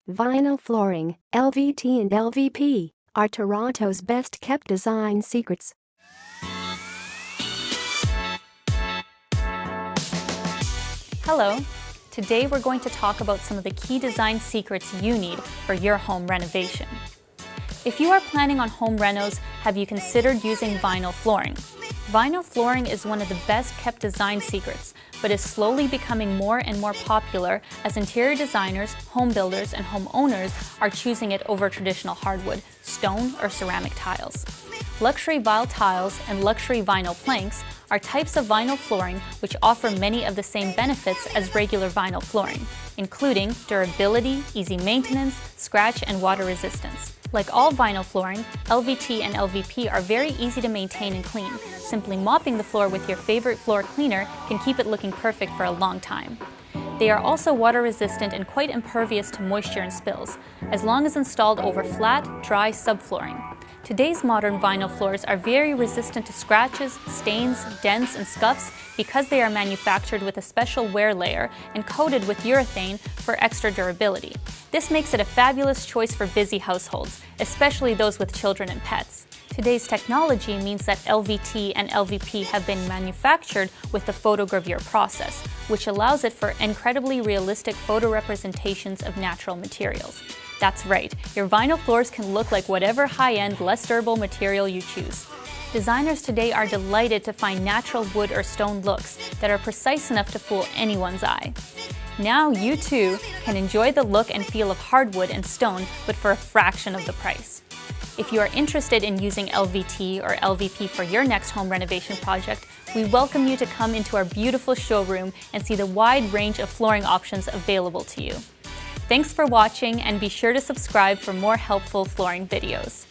Vinyl flooring, LVT and LVP, are Toronto's best-kept design secrets. Hello! Today we're going to talk about some of the key design secrets you need for your home renovation. If you are planning on home renos, have you considered using vinyl flooring? Vinyl flooring is one of the best-kept design secrets, but is slowly becoming more and more popular as interior designers, home builders, and homeowners are choosing it over traditional hardwood, stone, or ceramic tiles. Luxury vinyl tiles and luxury vinyl planks are types of vinyl flooring which offer many of the same benefits as regular vinyl flooring, including durability, easy maintenance, scratch, and water resistance. Like all vinyl flooring, LVT and LVP are very easy to maintain and clean. Simply mopping the floor with your favorite floor cleaner can keep it looking perfect for a long time. They are also water resistant and quite impervious to moisture and spills, as long as installed over flat, dry subflooring. Today's modern vinyl floors are very resistant to scratches, stains, dents, and scuffs because they are manufactured with a special wear layer and coated with urethane for extra durability. This makes it a fabulous choice for busy households, especially those with children and pets. Today's technology means that LVT and LVP have been manufactured with the photogravure process, which allows it for incredibly realistic photo representations of natural materials. That's right, your vinyl floors can look like whatever high-end, less durable material you choose. Designers today are delighted to find natural wood or stone looks that are precise enough to fool anyone's eye. Now you too can enjoy the look and feel of hardwood and stone, but for a fraction of the price. If you are interested in using LVT or LVP for your next home renovation project, we welcome you to come into our beautiful showroom and see the wide range of flooring options available to you. Thanks for watching, and be sure to subscribe for more helpful flooring videos.